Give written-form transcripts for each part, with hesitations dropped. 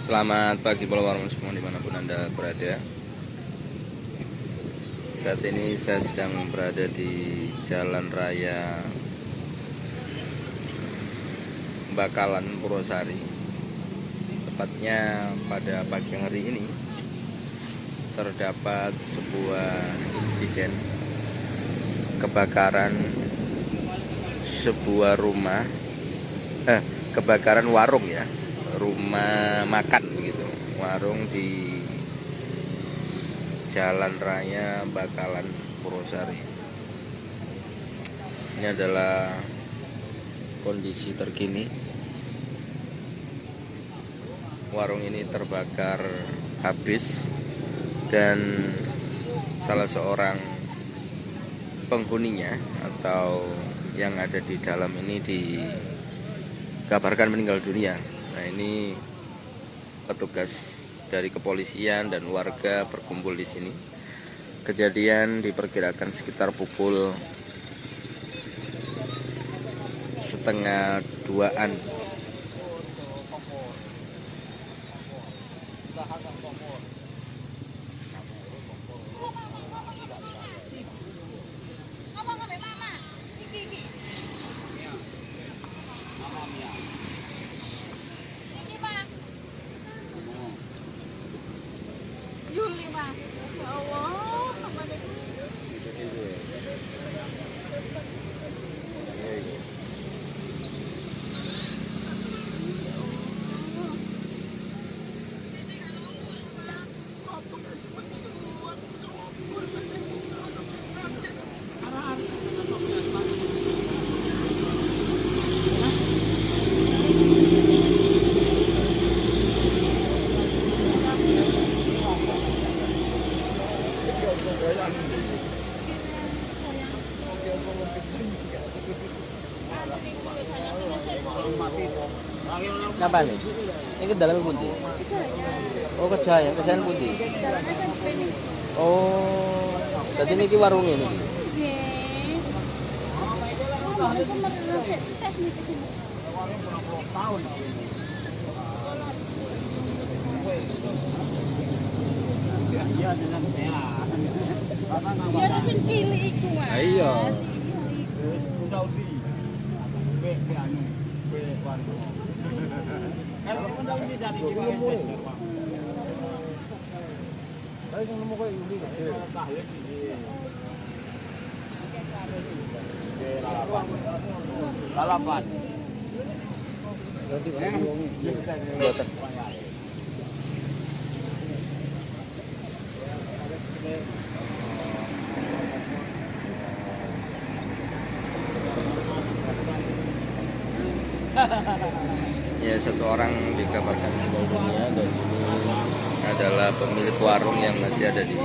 Selamat pagi warung semua dimanapun Anda berada. Saat ini saya sedang berada di Jalan Raya Bakalan Purwosari. Tepatnya pada pagi hari ini terdapat sebuah insiden kebakaran sebuah rumah, kebakaran warung ya, rumah makan begitu, warung di Jalan Raya Bakalan Purwosari. Ini adalah kondisi terkini. Warung ini terbakar habis dan salah seorang penghuninya atau yang ada di dalam ini dikabarkan meninggal dunia. Nah, ini petugas dari kepolisian dan warga berkumpul di sini. Kejadian diperkirakan sekitar pukul 1:30-an. Yuli mah, ya Allah, sama deh. Kenapa nih? Ini ke dalam pundi? Oh, Kejayan pundi? Jalan SMP nih. Oh, jadi ini warung ini. Nggih. Oh, sama tes nih ke sini. Ya resen cilik iku, Mas. Iya. Lalapan. Ya, satu orang dikabarkan meninggal dunia dan ini adalah pemilik warung yang masih ada di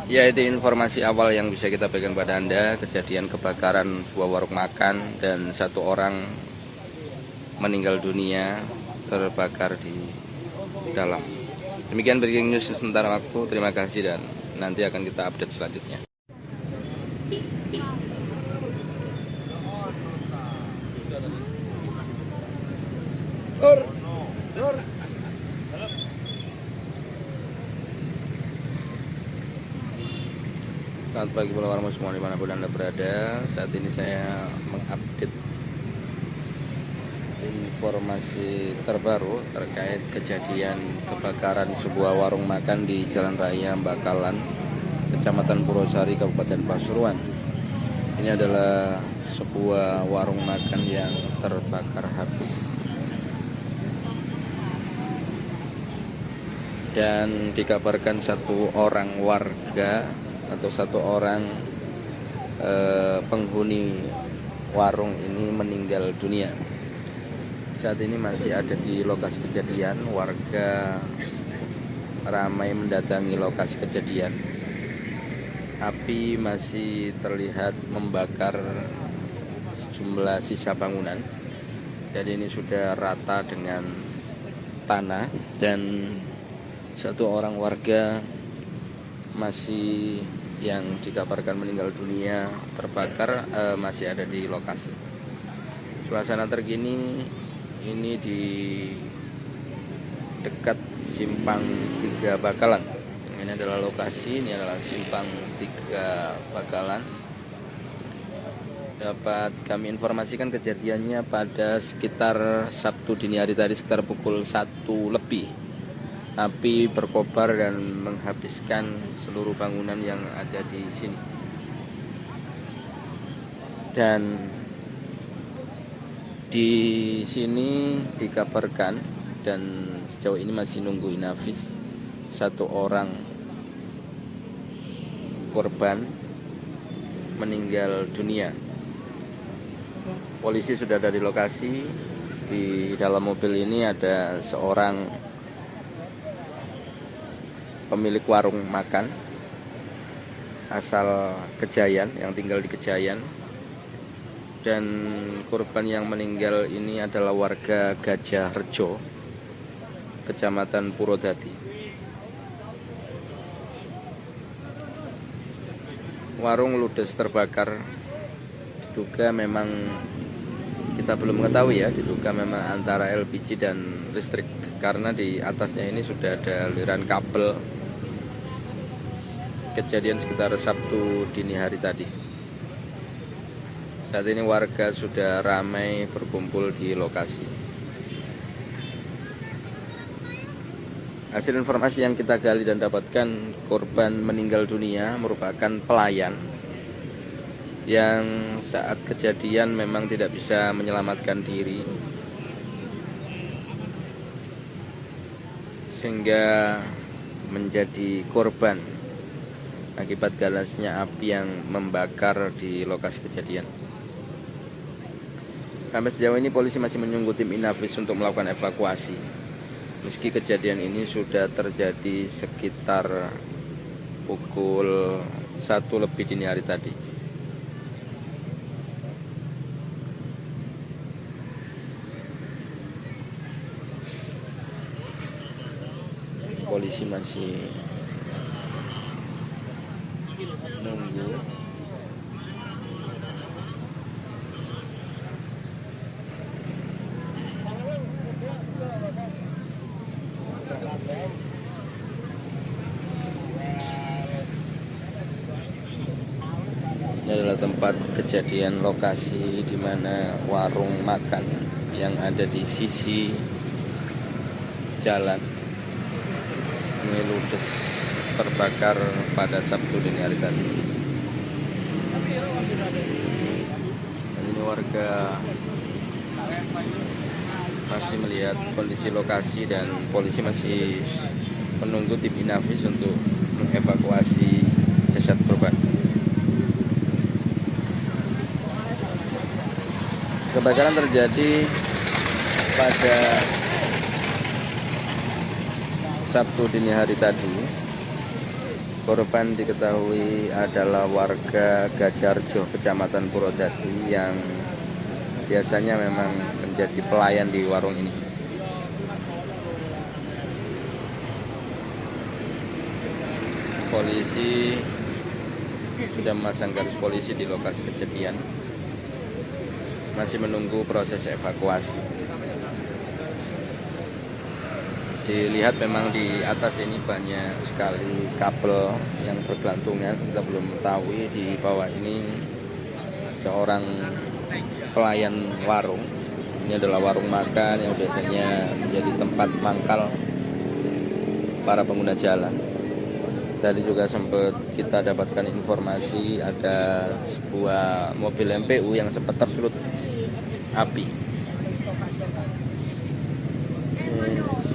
Ya, itu informasi awal yang bisa kita pegang pada Anda. Kejadian kebakaran sebuah warung makan dan satu orang meninggal dunia terbakar di dalam. Demikian breaking news sementara waktu. Terima kasih dan nanti akan kita update selanjutnya. Selamat pagi warahmatullahi semua dimanapun Anda berada. Saat ini saya mengupdate informasi terbaru terkait kejadian kebakaran sebuah warung makan di Jalan Raya Bakalan, Kecamatan Purwosari, Kabupaten Pasuruan. Ini adalah sebuah warung makan yang terbakar habis dan dikabarkan satu orang warga atau satu orang penghuni warung ini meninggal dunia. Saat ini masih ada di lokasi kejadian, warga ramai mendatangi lokasi kejadian. Api masih terlihat membakar sejumlah sisa bangunan. Jadi ini sudah rata dengan tanah dan satu orang warga masih yang dikabarkan meninggal dunia terbakar masih ada di lokasi. Suasana terkini ini di dekat Simpang 3 Bakalan. Ini adalah lokasi, ini adalah Simpang 3 Bakalan. Dapat kami informasikan kejadiannya pada sekitar Sabtu dini hari tadi sekitar pukul 1 lebih. Api berkobar dan menghabiskan seluruh bangunan yang ada di sini. Dan di sini dikabarkan dan sejauh ini masih nunggu inafis, 1 orang korban meninggal dunia. Polisi sudah ada di lokasi. Di dalam mobil ini ada seorang pemilik warung makan asal Kejayan yang tinggal di Kejayan, dan korban yang meninggal ini adalah warga Gajah Rejo, Kecamatan Purwodadi. Warung ludes terbakar, diduga memang, kita belum mengetahui ya, diduga memang antara LPG dan listrik, karena di atasnya ini sudah ada aliran kabel. Kejadian sekitar Sabtu dini hari tadi. Saat ini warga sudah ramai berkumpul di lokasi. Hasil informasi yang kita gali dan dapatkan, korban meninggal dunia merupakan pelayan yang saat kejadian memang tidak bisa menyelamatkan diri, sehingga menjadi korban akibat galasnya api yang membakar di lokasi kejadian. Sampai sejauh ini polisi masih menunggu tim Inafis untuk melakukan evakuasi. Meski kejadian ini sudah terjadi sekitar pukul 1 lebih dini hari tadi. Polisi masih nunggu. Ini adalah tempat kejadian, lokasi di mana warung makan yang ada di sisi jalan ini ludes terbakar pada Sabtu dini hari tadi. Ini warga masih melihat kondisi lokasi dan polisi masih menunggu tim Inafis untuk mengevakuasi jasad korban. Kebakaran terjadi pada Sabtu dini hari tadi. Korban diketahui adalah warga Gajarjo, Kecamatan Purwodadi, yang biasanya memang menjadi pelayan di warung ini. Polisi sudah memasang garis polisi di lokasi kejadian, masih menunggu proses evakuasi. Dilihat memang di atas ini banyak sekali kabel yang bergelantungan. Kita belum mengetahui di bawah ini seorang pelayan warung. Ini adalah warung makan yang biasanya menjadi tempat mangkal para pengguna jalan. Tadi juga sempat kita dapatkan informasi ada sebuah mobil MPU yang sempat tersulut api.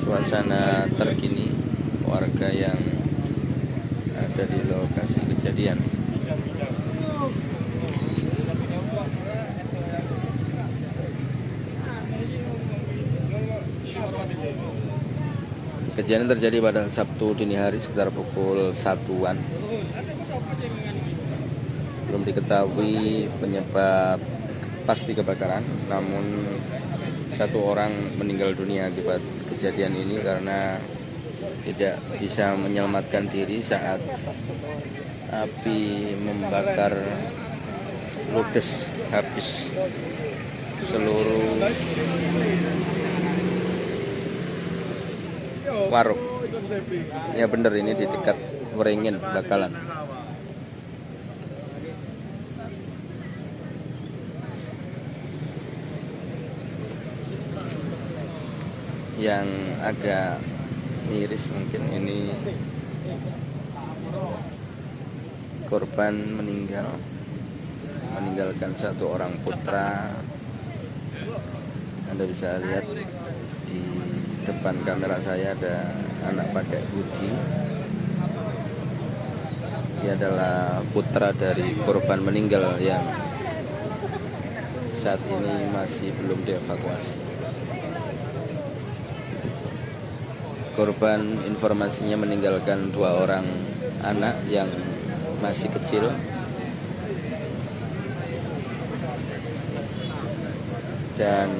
Suasana terkini warga yang ada di lokasi kejadian. Kejadian terjadi pada Sabtu dini hari sekitar pukul 1-an. Belum diketahui penyebab pasti kebakaran, namun 1 orang meninggal dunia akibat kejadian ini karena tidak bisa menyelamatkan diri saat api membakar ludes habis seluruh warung. Ya bener, ini di dekat Waringin Bakalan. Yang agak miris mungkin ini korban meninggalkan satu orang putra. Anda bisa lihat di depan kamera saya ada anak pakai hoodie. Dia adalah putra dari korban meninggal yang saat ini masih belum dievakuasi. Korban informasinya meninggalkan 2 orang anak yang masih kecil. Dan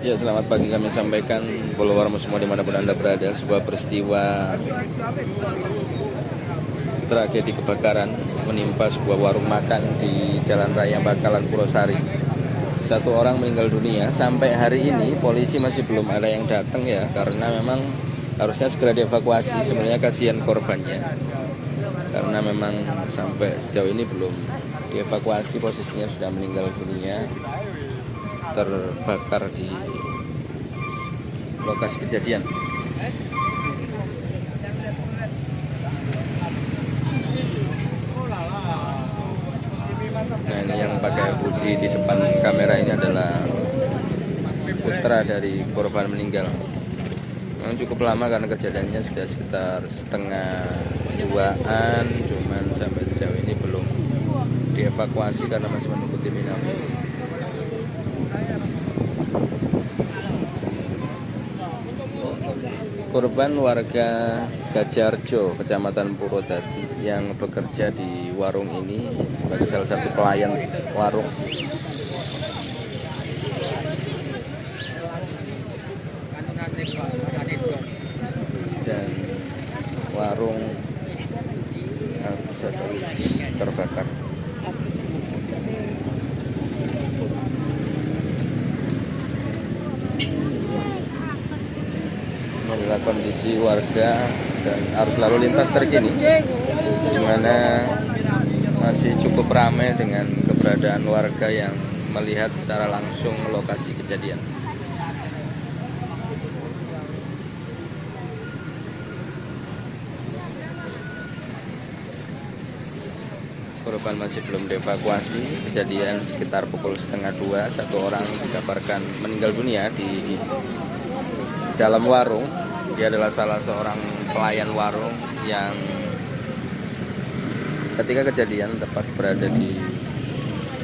ya, selamat pagi kami sampaikan follower semua dimanapun Anda berada. Sebuah peristiwa tragedi kebakaran menimpa sebuah warung makan di Jalan Raya Bakalan Purwosari. 1 orang meninggal dunia. Sampai hari ini polisi masih belum ada yang datang ya, karena memang harusnya segera dievakuasi. Sebenarnya kasihan korbannya, karena memang sampai sejauh ini belum dievakuasi, posisinya sudah meninggal dunia, terbakar di lokasi kejadian. Nah, ini yang pakai hoodie di depan kamera ini adalah putra dari korban meninggal. Memang cukup lama karena kejadiannya sudah sekitar setengah 2-an, cuman sampai sejauh ini belum dievakuasi karena masih menunggu tim inavis. Korban warga Gajarjo, Kecamatan Purwodadi, yang bekerja di warung ini sebagai salah satu pelayan warung. Dan warung bisa terbakar. Inilah kondisi warga dan arus lalu lintas terkini, di mana masih cukup ramai dengan keberadaan warga yang melihat secara langsung lokasi kejadian. Korban masih belum dievakuasi. Kejadian sekitar pukul 1:30, 1 orang dikabarkan meninggal dunia di dalam warung. Dia adalah salah seorang pelayan warung yang ketika kejadian tepat berada di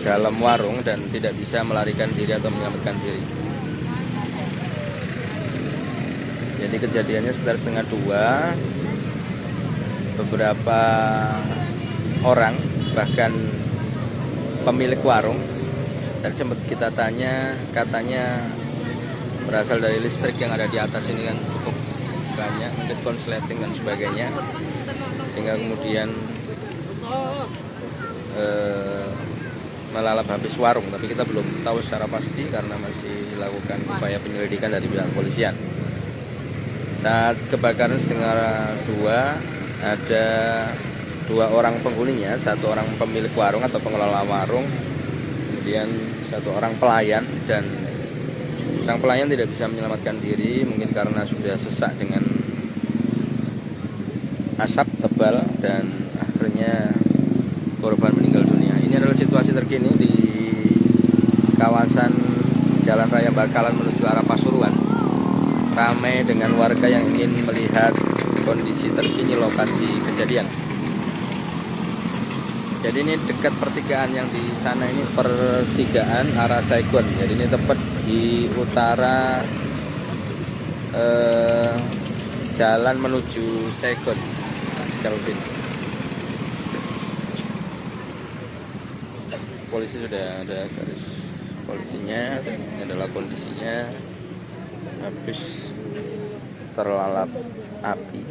dalam warung dan tidak bisa melarikan diri atau menyelamatkan diri. Jadi kejadiannya sekitar 1:30. Beberapa orang, bahkan pemilik warung, dan sempat kita tanya, katanya berasal dari listrik yang ada di atas ini kan cukup banyak, mungkin konsleting dan sebagainya, sehingga kemudian melalap habis warung. Tapi kita belum tahu secara pasti karena masih dilakukan upaya penyelidikan dari pihak kepolisian. Saat kebakaran 1:30, ada 2 orang penghuninya, 1 orang pemilik warung atau pengelola warung, kemudian 1 orang pelayan. Dan sang pelayan tidak bisa menyelamatkan diri, mungkin karena sudah sesak dengan asap tebal, dan akhirnya korban meninggal dunia. Ini adalah situasi terkini di kawasan Jalan Raya Bakalan menuju arah Pasuruan. Ramai dengan warga yang ingin melihat kondisi terkini lokasi kejadian. Jadi ini dekat pertigaan yang di sana, ini pertigaan arah Saigon. Jadi ini tepat di utara jalan menuju Saigon, Mas Calvin. Polisi sudah ada garis polisinya. Ini adalah kondisinya habis terlalap api,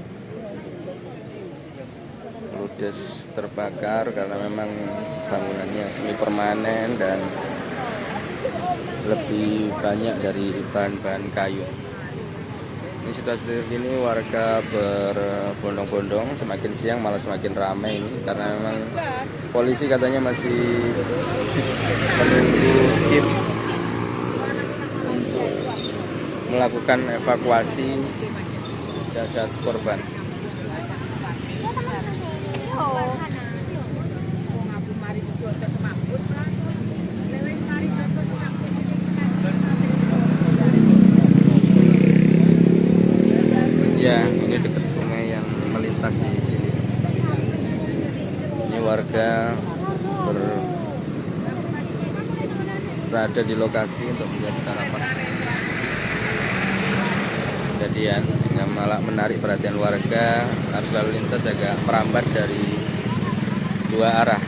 ludes terbakar karena memang bangunannya semi permanen dan lebih banyak dari bahan-bahan kayu. Ini situasi terkini, warga berbondong-bondong, semakin siang malah semakin ramai ini karena memang polisi katanya masih menunggu tim untuk melakukan evakuasi jasad korban. Ya, ini dekat sungai yang melintas di sini. Ini warga berada di lokasi untuk melihat secara pasti kejadian, yang malah menarik perhatian warga. Arus lalu lintas agak merambat dari dua arah.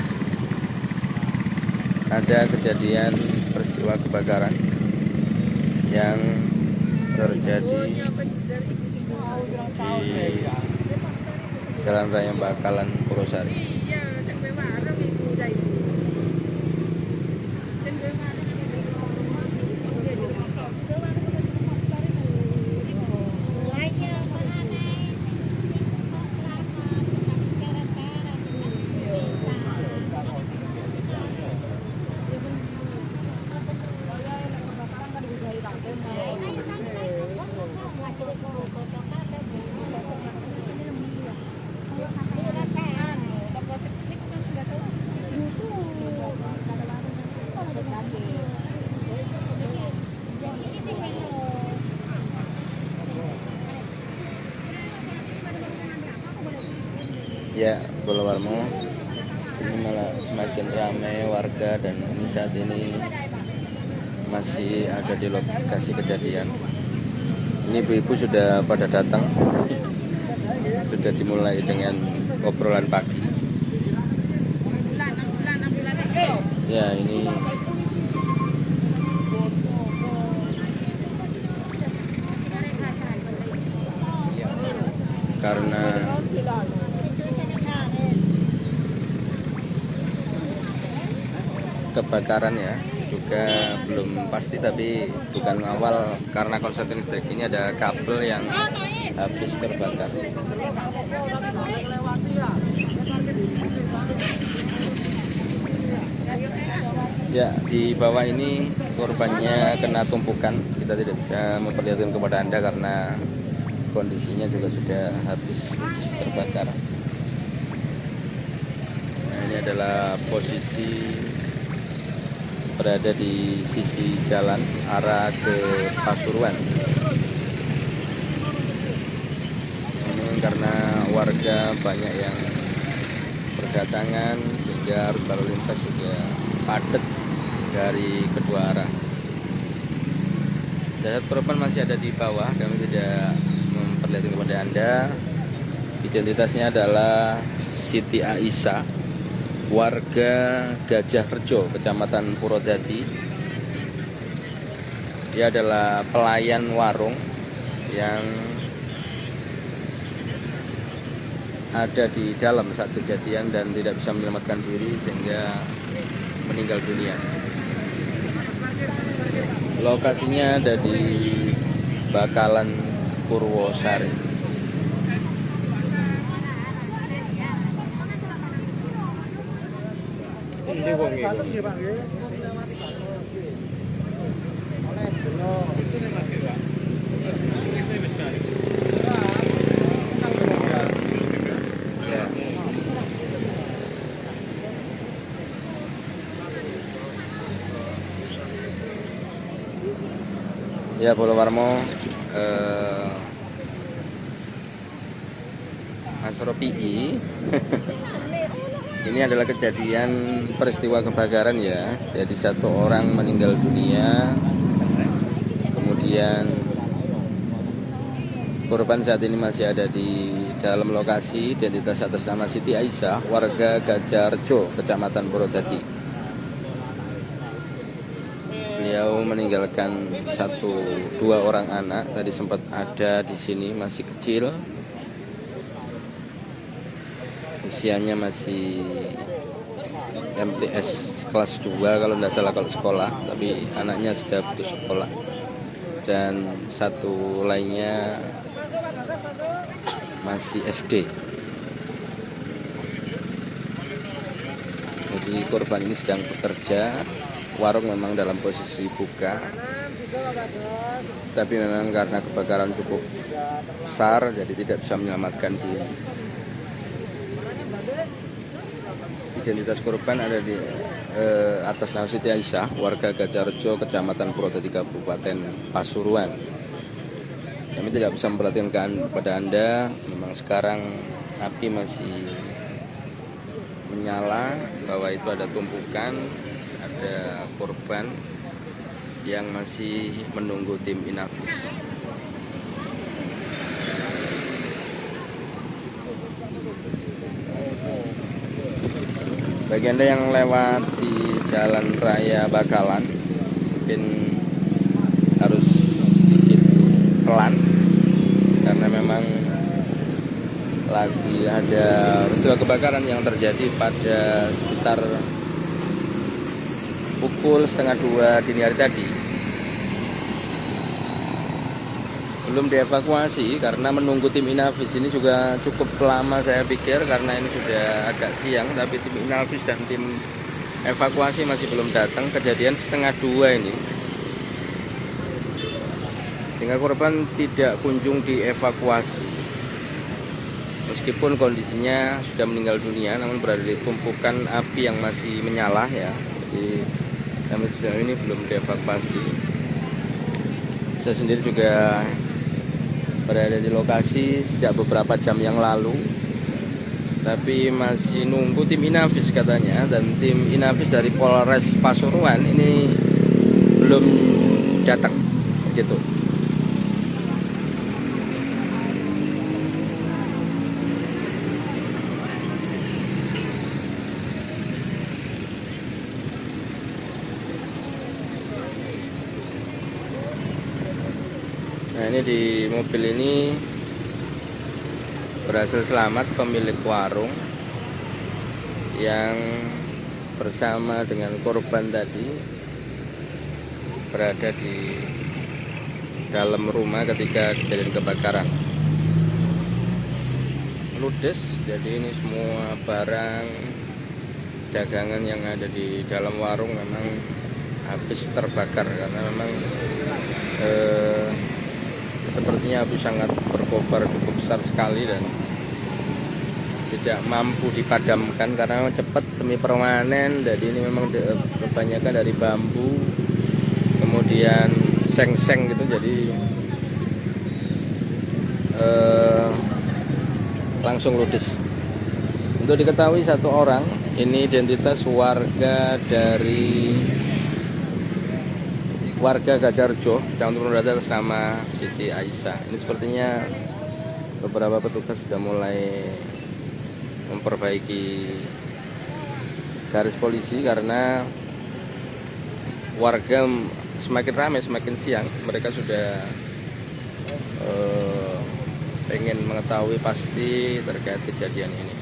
Ada kejadian peristiwa kebakaran yang terjadi di Jalan Raya Bakalan Purwosari. Ya, Pulau Warmo, ini malah semakin ramai warga dan ini saat ini masih ada di lokasi kejadian. Ini ibu-ibu sudah pada datang, sudah dimulai dengan obrolan pagi. Ya, ini karena kebakaran ya, juga belum pasti, tapi bukan awal karena konsleting listrik. Ini ada kabel yang habis terbakar. Ya, di bawah ini korbannya kena tumpukan. Kita tidak bisa memperlihatkan kepada Anda karena kondisinya juga sudah habis terbakar. Nah, ini adalah posisi berada di sisi jalan arah ke Pasuruan. Ini karena warga banyak yang berdatangan sehingga arus lalu lintas juga padat dari kedua arah. Jasad korban masih ada di bawah, kami tidak memperlihatkan kepada Anda. Identitasnya adalah Siti Aisyah, warga Gajah Rejo, Kecamatan Purwodadi. Dia adalah pelayan warung yang ada di dalam saat kejadian dan tidak bisa menyelamatkan diri sehingga meninggal dunia. Lokasinya ada di Bakalan Purwosari. Ya, Pulau Warmo, Mas Ropi. Ini adalah kejadian peristiwa kebakaran ya. Jadi satu orang meninggal dunia, kemudian Korban saat ini masih ada di dalam lokasi. Identitas atas nama Siti Aisyah, warga Gajarjo, Kecamatan Purwodadi. Beliau meninggalkan 2 orang anak. Tadi sempat ada di sini, masih kecil. Usianya masih MTS kelas 2 kalau tidak salah kalau sekolah, tapi anaknya sudah putus sekolah. Dan satu lainnya masih SD. Jadi korban ini sedang bekerja. Warung memang dalam posisi buka, tapi memang karena kebakaran cukup besar jadi tidak bisa menyelamatkan diri. Identitas korban ada di atas nama Siti Aisyah, warga Gajarjo, Kecamatan Purwodadi, Kabupaten Pasuruan. Kami tidak bisa memperhatikan kepada Anda, memang sekarang api masih menyala, bahwa itu ada tumpukan, ada korban yang masih menunggu tim Inafis. Bagi Anda yang lewat di Jalan Raya Bakalan, mungkin harus sedikit pelan karena memang lagi ada peristiwa kebakaran yang terjadi pada sekitar pukul 1:30 dini hari tadi. Belum dievakuasi karena menunggu tim Inafis ini juga cukup lama saya pikir, karena ini sudah agak siang, tapi tim Inafis dan tim evakuasi masih belum datang. Kejadian 1:30 ini, sehingga korban tidak kunjung dievakuasi. Meskipun kondisinya sudah meninggal dunia, namun berada di tumpukan api yang masih menyala ya. Jadi sampai sejauh ini belum dievakuasi. Saya sendiri juga berada di lokasi sejak beberapa jam yang lalu, tapi masih nunggu tim Inafis katanya, dan tim Inafis dari Polres Pasuruan ini belum datang gitu. Nah, ini di mobil ini berhasil selamat pemilik warung yang bersama dengan korban tadi berada di dalam rumah ketika kejadian kebakaran. Ludes, jadi ini semua barang dagangan yang ada di dalam warung memang habis terbakar, karena memang sepertinya api sangat berkobar cukup besar sekali dan tidak mampu dipadamkan karena cepat semi permanen. Jadi ini memang kebanyakan dari bambu, kemudian seng-seng gitu, jadi langsung ludes. Untuk diketahui 1 orang ini identitas warga Gajarjo, Kecamatan Purwodadi, atas nama Siti Aisyah. Ini sepertinya beberapa petugas sudah mulai memperbaiki garis polisi karena warga semakin ramai, semakin siang. Mereka sudah pengen mengetahui pasti terkait kejadian ini.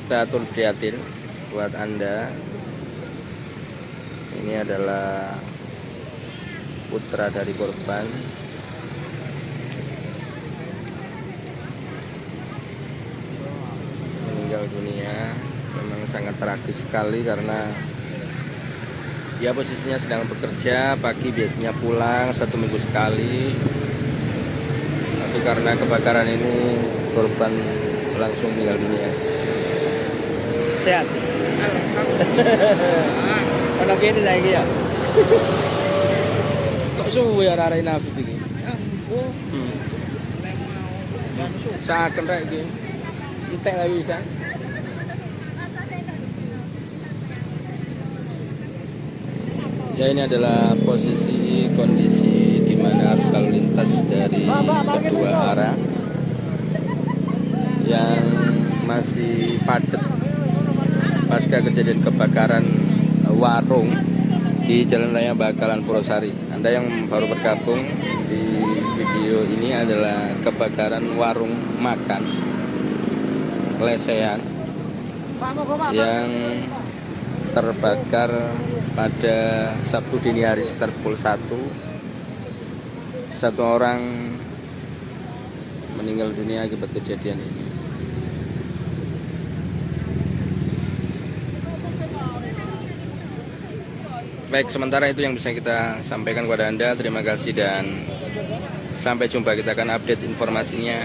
Kita turut prihatin buat Anda. Ini adalah putra dari korban. Meninggal dunia. Memang sangat tragis sekali karena dia posisinya sedang bekerja, pagi biasanya pulang 1 minggu sekali. Tapi karena kebakaran ini korban langsung meninggal dunia. Sehat. Ono kene saiki ya. Kok suwe ora arek Inafis iki? Saken rek iki. Entek lagi bisa. Ya, ini adalah posisi kondisi di mana arus lalu lintas dari kedua arah yang masih padat pasca kejadian kebakaran warung di Jalan Raya Bakalan Purwosari. Anda yang baru bergabung di video ini adalah kebakaran warung makan lesehan yang terbakar pada Sabtu dini hari sekitar pukul 1. Satu orang meninggal dunia akibat kejadian ini. Baik, sementara itu yang bisa kita sampaikan kepada Anda. Terima kasih dan sampai jumpa. Kita akan update informasinya